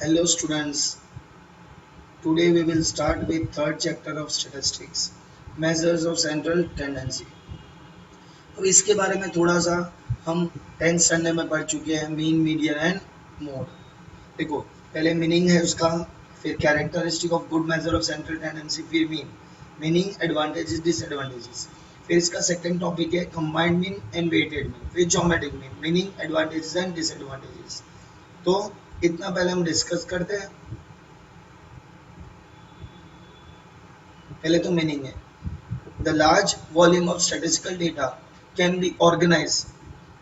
Hello students, today we will start with third chapter of statistics, measures of central tendency. अब इसके बारे में थोड़ा सा हम 10th स्टैंडर्ड में पढ़ चुके हैं, मीन, मीडियन एंड मोड। देखो, पहले मीनिंग है उसका, फिर characteristic of good measure of central tendency, फिर मीनिंग, एडवांटेजेस, डिसएडवांटेजेस। फिर इसका सेकंड टॉपिक है combined mean and weighted mean, फिर geometric mean, meaning, advantages and disadvantages. तो इतना पहले हम डिस्कस करते हैं। पहले तो मीनिंग है, the large volume of statistical data can be organise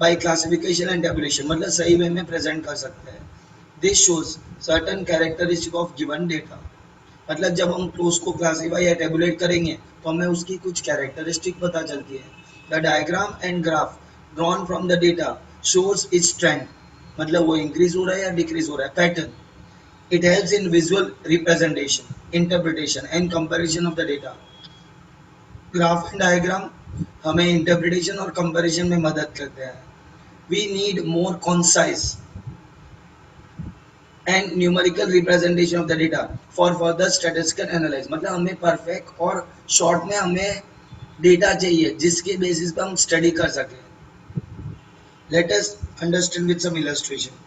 by classification and tabulation, मतलब सही वे में प्रेजेंट कर सकते हैं। This shows certain characteristic of given data, मतलब जब हम उसको क्लासीफाई या टेबुलेट करेंगे तो हमें उसकी कुछ कैरेक्टरिस्टिक पता चलती है। The diagram and graph drawn from the data shows it's trend, मतलब वो इंक्रीज हो रहा है या डिक्रीज हो रहा है, pattern. It helps in visual representation, interpretation and comparison of the data. Graph and diagram हमें इंटरप्रिटेशन और कंपैरिजन में मदद करते हैं। We need more concise and numerical representation of the data for further statistical analysis, मतलब हमें perfect और short में हमें डेटा चाहिए जिसके बेसिस पर हम स्टडी कर सकें। Let us understand with some illustration.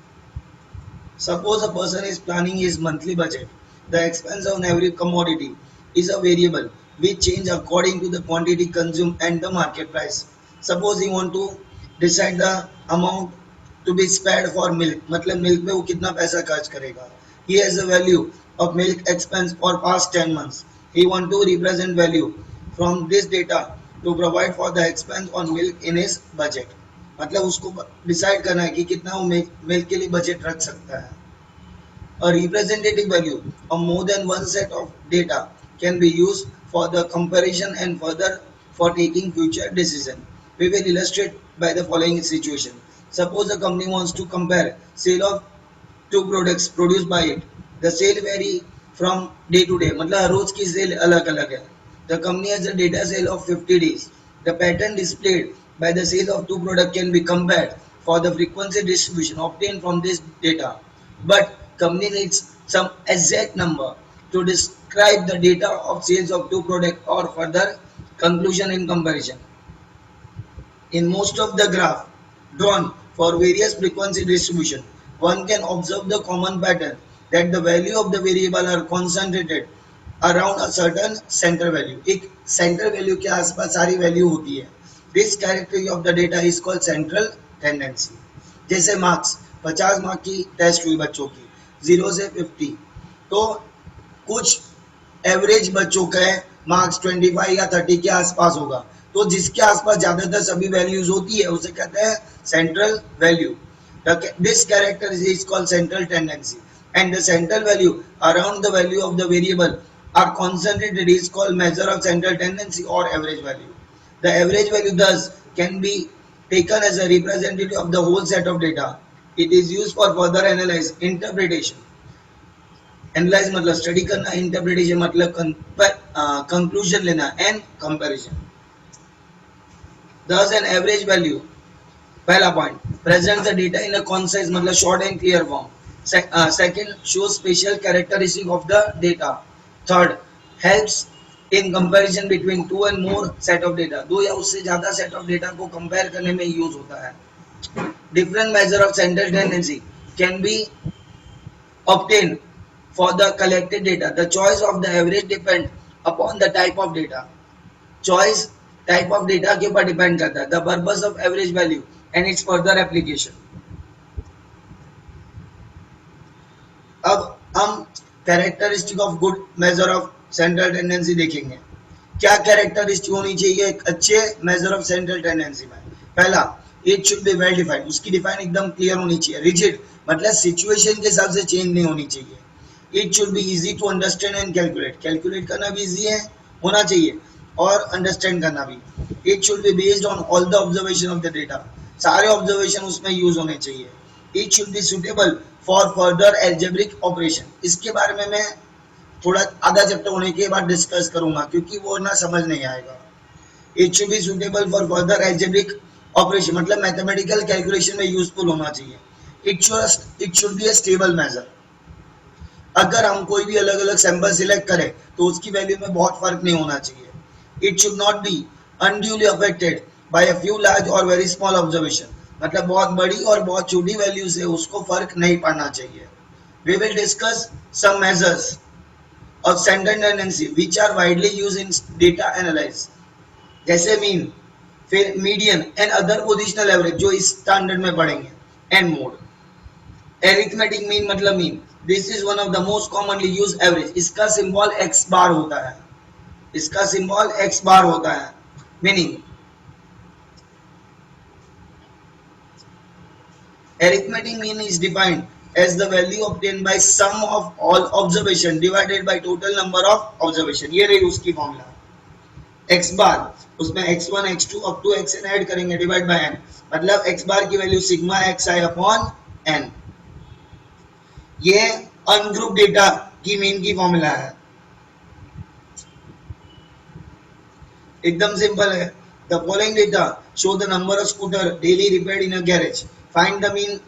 Suppose a person is planning his monthly budget. The expense on every commodity is a variable which change according to the quantity consumed and the market price. Suppose he want to decide the amount to be spared for milk, मतलब milk में वो कितना पैसा खर्च करेगा. He has a value of milk expense for past 10 months. He want to represent value from this data to provide for the expense on milk in his budget. मतलब उसको decide करना है कि कितना वो मिल्क के लिए बजट रख सकता है। A representative value of more than one set of data can be used for the comparison and further for taking future decision. We will illustrate by the following situation. Suppose a company wants to compare sale of two products produced by it. The sale vary from day to day, मतलब हर रोज की cell अलग अलग है। The company has a data sale of 50 days. The pattern displayed by the sale of two products can be compared for the frequency distribution obtained from this data. But company needs some exact number to describe the data of sales of two products or further conclusion in comparison. In most of the graph drawn for various frequency distribution, one can observe the common pattern that the value of the variable are concentrated around a certain center value. एक center value के आसपास सारी value होती है. This characteristic of the data is called central tendency. जैसे marks 50 mark की test हुई बच्चों की 0 से 50, तो कुछ एवरेज बच्चों का मार्क्स 25 या 30 के आसपास होगा, तो जिसके आसपास ज्यादातर सभी वैल्यूज होती है उसे कहते हैं central value. This character is called central tendency and the central value around the value of the variable are concentrated is called measure of central tendency और average value. The average value thus can be taken as a representative of the whole set of data. It is used for further analysis, interpretation. Analyze मतलब study करना, interpretation मतलब conclusion लेना and comparison. Thus an average value, पहला point, present the data in a concise मतलब short and clear form. Second, show special characteristic of the data. Third, helps in comparison between two and more set of data, दो या उससे ज्यादा set of data को compare करने में use होता है। Different measure of central tendency can B obtained for the collected data. The choice of the average depend upon the type of data. Choice type of data के ऊपर depend करता है. The purpose of average value and its further application. अब हम characteristic of good measure of central tendency देखेंगे। क्या characteristic होनी चाहिए एक अच्छे मेजर ऑफ सेंट्रल टेंडेंसी में? पहला, it should be well defined, उसकी डिफाइन एकदम क्लियर होनी चाहिए। रिजिड मतलब सिचुएशन के हिसाब से चेंज नहीं होनी चाहिए। It should be easy to understand and calculate, calculate करना भी इजी है होना चाहिए और अंडरस्टैंड करना भी। It should be based on all the observation of the data, सारे ऑब्जर्वेशन उसमें यूज होने चाहिए। It should be suitable for further algebraic operation, इसके बारे में मैं थोड़ा आधा चैप्टर होने के बाद डिस्कस करूंगा क्योंकि वो ना समझ नहीं आएगा। It should be suitable for further algebraic operation मतलब मैथमेटिकल कैलकुलेशन में यूजफुल होना चाहिए। It should be a stable measure, अगर हम कोई भी अलग अलग सैंपल सिलेक्ट करें तो उसकी वैल्यू में बहुत फर्क नहीं होना चाहिए। It should not be unduly affected by a few large और वेरी स्मॉल ऑब्जर्वेशन, मतलब बहुत बड़ी और बहुत छोटी वैल्यू से उसको फर्क नहीं पड़ना चाहिए। We will discuss some measures of central tendency which are widely used in data analysis, जैसे मीन, फिर median and other positional average जो इस स्टैंडर्ड में पढ़ेंगे, एंड मोड। एरिथमेटिक मीन मतलब mean, this is one of the most commonly use average, इसका symbol x bar होता है, इसका सिंबल एक्स बार होता है। Meaning arithmetic mean is defined as the value obtained by sum of all observation divided by total number of observation। ये रही उसकी formula, x बार, उसमें x1 x2 up to xn add करेंगे divide by n, मतलब x bar की value sigma xi upon n। ये ungroup data की mean की फॉर्मूला है, एकदम सिंपल है। The following data show the number of scooter daily repaired in a garage, find the mean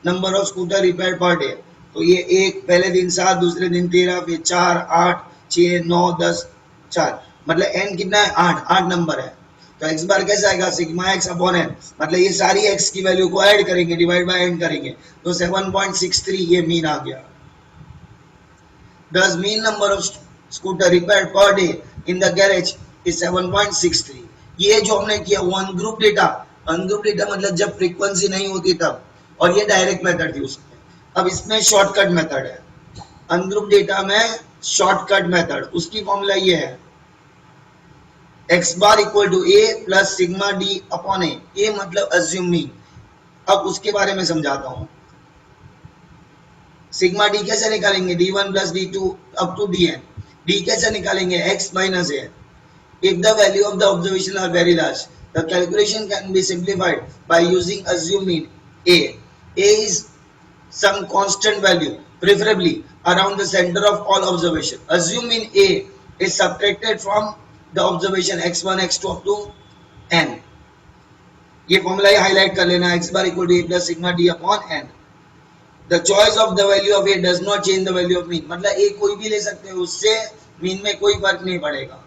number of scooter repair per day. तो ये एक, पहले दिन 7, दूसरे दिन 13, फिर 4, 8, 6, 9, 10, 4, मतलब n कितना है 8, 8 नंबर है। तो x बार कैसे आएगा, सिग्मा x अपॉन n, मतलब ये सारी x की वैल्यू को ऐड करेंगे डिवाइड बाय n करेंगे तो 7.63 ये मीन आ गया। Thus mean number of scooter repaired per day in the garage is 7.63। ये जो हमने किया वो अनग्रुप डेटा, अनग्रुप डेटा मतलब जब फ्रीक्वेंसी नहीं होती तब, और ये डायरेक्ट मेथड थी उसमें। अब इसमें शॉर्टकट मेथड है, अनग्रुप डेटा में शॉर्टकट मेथड, उसकी फॉर्मूला ये है x bar equal to a plus sigma D upon A मतलब अज्यूमिंग। अब उसके बारे में समझाता हूँ। सिग्मा डी कैसे निकालेंगे, d1 plus d2 up to dn। D कैसे निकालेंगे, x minus a। If the value of the observation are very large, the calculation can be simplified by using assumed mean a. A is some constant value, preferably around the center of all observation. Assume mean a is subtracted from the observation x1, x2 up to n। ये formula highlight कर लेना, x bar equal to a plus sigma d upon n। The choice of the value of a does not change the value of mean, मतलब a कोई भी ले सकते हो, उससे मीन में कोई फर्क नहीं पड़ेगा।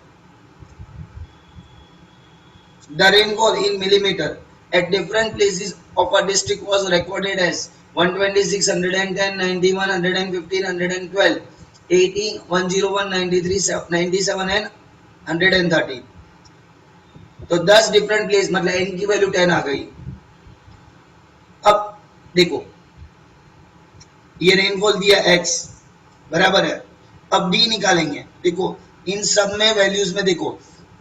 The rainfall in millimeter at different places of a district was recorded as 126, 110, 91, 115, 112, 80, 101, 93, 97 and 130। तो 10 डिफरेंट प्लेस मतलब n की वैल्यू 10 आ गई। अब देखो ये रेनफॉल दिया x बराबर है, अब d निकालेंगे। देखो इन सब में वैल्यूज में देखो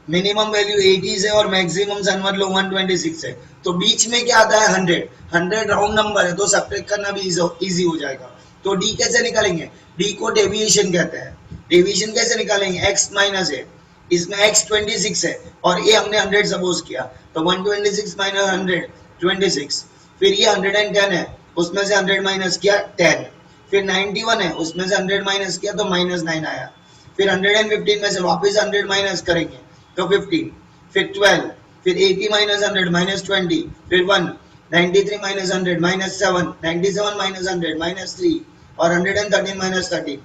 मिनिमम वैल्यू 80 है और मैक्सिमम समझ लो 126 है, तो बीच में क्या आता है 100। 100 राउंड नंबर है तो सब्ट्रैक्ट करना भी इजी हो जाएगा। तो d कैसे निकालेंगे, d को डेविएशन कहते हैं। डेविएशन कैसे निकालेंगे, x माइनस है, इसमें x 26 है और ये हमने 100 सपोज किया, तो 126 माइनस 100 26, फिर ये 110 है उसमें से 100 माइनस किया 10, फिर 91 है उसमें से 100 माइनस किया तो -9 आया, फिर 115 में से वापस 100 माइनस करेंगे तो 15, फिर 12, फिर 80 माइनस 100 माइनस 20, फिर 1, 93 माइनस 100 माइनस 7, 97 माइनस 100 माइनस 3 और 113 माइनस 13,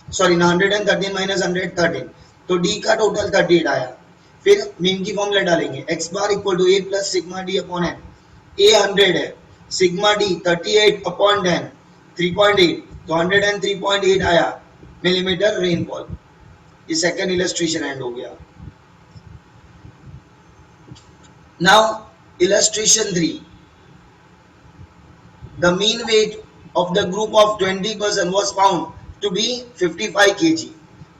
सॉरी 113 माइनस 113, तो डी का टोटल 38 आया। फिर मीन की फॉर्मूला डालेंगे, x bar equal to a plus sigma D upon n। a 100 है, सिग्मा डी 38 अपॉन 10 3.8, तो 103.8 आया मिलीमीटर रेनफॉल। ये सेकंड इलस्ट्रेशन एंड हो गया। Now illustration 3, the mean weight of the group of 20 person was found to be 55 kg.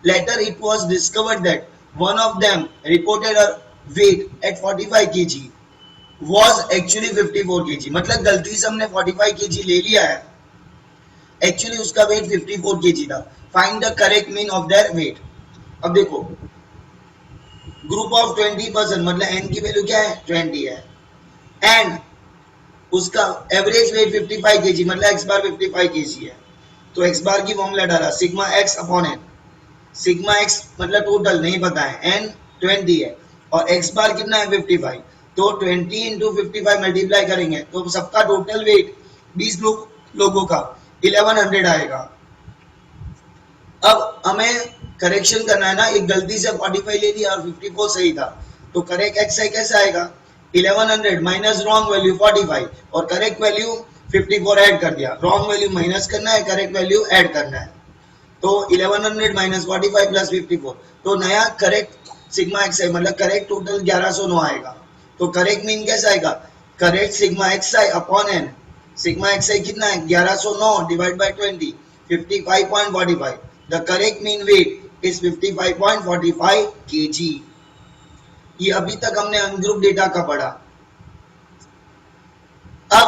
Later it was discovered that one of them reported a weight at 45 kg was actually 54 kg। मतलब गलती से हमने 45 kg ले लिया है, actually उसका weight 54 kg था। Find the correct mean of their weight. अब देखो ग्रुप ऑफ 20 पर्सन मतलब n की वैल्यू क्या है 20 है, एंड उसका एवरेज वेट 55 kg मतलब x बार 55 kg है, तो x बार की फॉर्मूला डाला sigma x upon n। Sigma x मतलब टोटल नहीं पता है, n 20 है और x बार कितना है 55, तो 20 इंटू 55 मल्टीप्लाई करेंगे तो सबका टोटल वेट 20 लोगों का 1100 आएगा। अब हमें करेक्शन करना है ना, एक गलती से 45 ले लिया और 54 सही था, तो करेक्ट एक्स आई कैसे आएगा, 1100 माइनस रॉन्ग वैल्यू 45 और करेक्ट वैल्यू 54 ऐड कर दिया, रॉन्ग वैल्यू माइनस करना है, करेक्ट वैल्यू ऐड करना है, तो 1100 माइनस 45 प्लस 54, तो नया करेक्ट सिग्मा एक्स आई मतलब करेक्ट टोटल 1109 आएगा। तो करेक्ट मीन कैसा आएगा, correct sigma x I upon n, sigma x i कितना है 1109 divide by 20, 55.45, the correct mean weight is 55.45 kg। ये अभी तक हमने अनग्रुप डेटा का पढ़ा। अब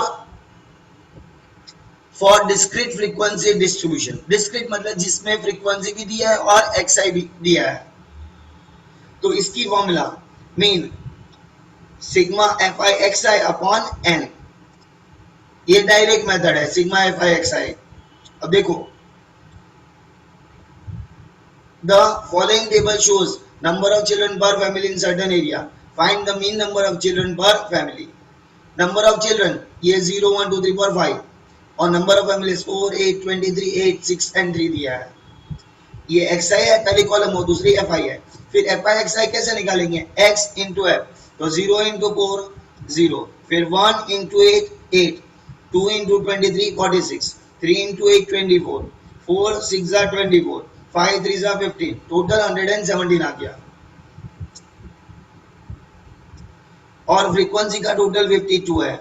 for discrete frequency distribution, discrete मतलब जिसमें फ्रीक्वेंसी भी दिया है और एक्सआई भी दिया है, तो इसकी formula mean sigma F I x I upon N, ये डायरेक्ट मेथड है sigma F I x I. अब देखो the following table shows number of children per family in certain area, find the mean number of children per family. Number of children ये 0 1 2 3 4 5 और number of families 4 8 23 8 6 and 3 दिया है। ये x आई है पहली column और दूसरी एफ आई है। फिर एफ आई एक्स आई कैसे निकालेंगे, एक्स इंटू एफ, तो 0 इंटू 4 0, फिर 1 इंटू 8 8, 2 इंटू 23 46, 3 इंटू 8 24, 4 6 24, 5 3 15, टोटल 117 आ गया। और फ्रीक्वेंसी का टोटल 52 है।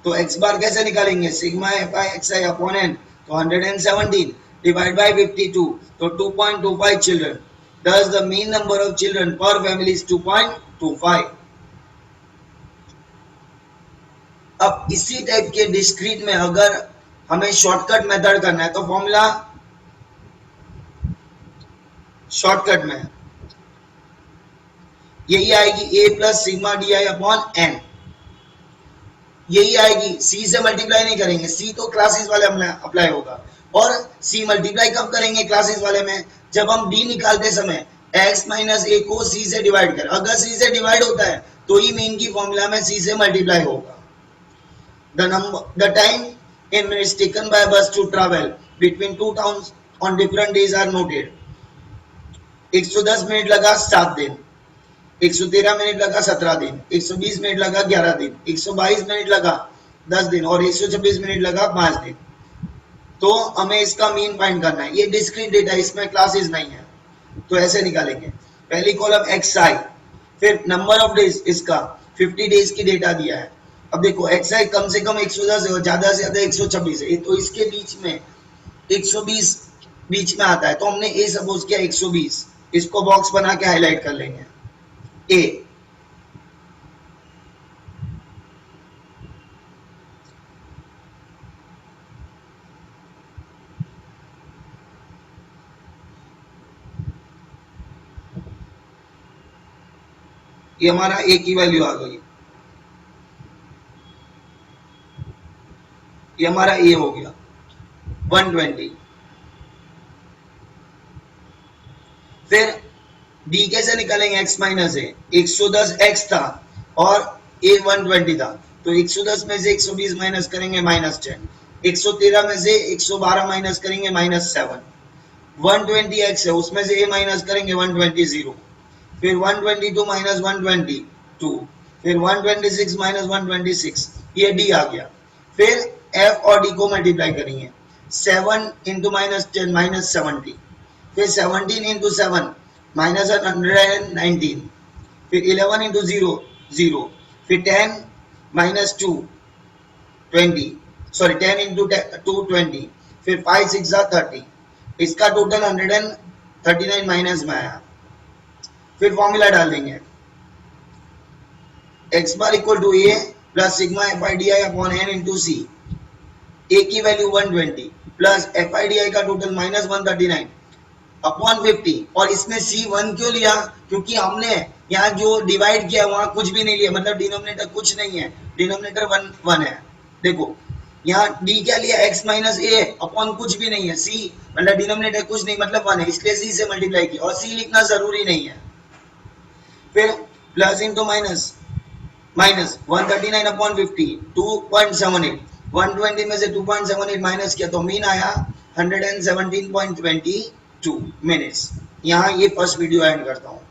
तो एक्स बार कैसे निकालेंगे, sigma F I x I upon n, तो 117 डिवाइड बाय 52, तो 2.25 children, thus the mean number of children per family is 2.25। अब इसी टाइप के डिस्क्रीट में अगर हमें शॉर्टकट मेथड करना है तो फॉर्मूला शॉर्टकट में यही आएगी, A plus sigma D I upon N, यही आएगी। सी से मल्टीप्लाई नहीं करेंगे, सी तो क्लासेस वाले अप्लाई होगा, और सी मल्टीप्लाई कब करेंगे क्लासेस वाले में, जब हम डी निकालते समय x माइनस ए को सी से डिवाइड कर, अगर सी से डिवाइड होता है तो ही मीन की फॉर्मूला में सी से मल्टीप्लाई होगा। The time in minutes taken by bus to travel between two towns on different days are noted. 110 minute लगा 7 दिन, 113 मिनट लगा 17 दिन, 120 मिनट लगा 11 दिन, 122 मिनट लगा 10 दिन और 126 मिनट लगा 5 दिन। तो हमें इसका मीन फाइंड करना है, ये डिस्क्रीट डेटा, इसमें क्लासेस नहीं है, तो ऐसे निकालेंगे। पहली कॉलम एक्स आई, फिर नंबर ऑफ डेज, इसका 50 डेज की डेटा दिया है। अब देखो एक्स आई कम से कम 110 है और ज्यादा से ज्यादा 126 है, तो इसके बीच में 120 बीच में आता है, तो हमने ए सपोज किया 120, इसको बॉक्स बना के हाईलाइट कर लेंगे ए। ये हमारा ए की वैल्यू आ गई, ये हमारा ए हो गया 120। फिर डी कैसे निकालेंगे, x माइनस ए, 110 x था और a 120 था, तो 110 में से 120 माइनस करेंगे -10, 113 में से 112 माइनस करेंगे -7, 120 x है उसमें से a माइनस करेंगे 120, फिर 122 माइनस 122, फिर 126 माइनस 126, ये डी आ गया। फिर f और d को मल्टीप्लाई करेंगे, 7 इंटू -10 -70, फिर 17 इंटू 7 माइनस 119, फिर 11 इंटू 0 0, फिर 10 माइनस 2 20, सॉरी 10 इंटू 2 20, फिर 5 6 30, इसका टोटल 139 माइनस में आया। फिर फॉर्मूला डाल देंगे, X bar equal to A plus sigma F I D I upon N into C, A की वैल्यू 120 plus F I D I का टोटल -139 अपॉन 50, और इसमें सी 1 क्यों लिया, क्योंकि हमने यहाँ जो डिवाइड किया वहां कुछ भी नहीं लिया, मतलब डिनोमिनेटर कुछ नहीं है, डिनोमिनेटर 1 है। देखो यहाँ डी क्या लिया, x माइनस ए अपॉन कुछ भी नहीं है, सी मतलब डिनोमिनेटर कुछ नहीं मतलब 1 है, इसलिए सी से मल्टीप्लाई किया, और सी लिखना जरूरी नहीं है। फिर plus into minus minus 139 upon 50 2.78, 120 में से 2.78 माइनस किया तो मीन आया 117.20 2 minutes। यहाँ ये फर्स्ट वीडियो एंड करता हूँ।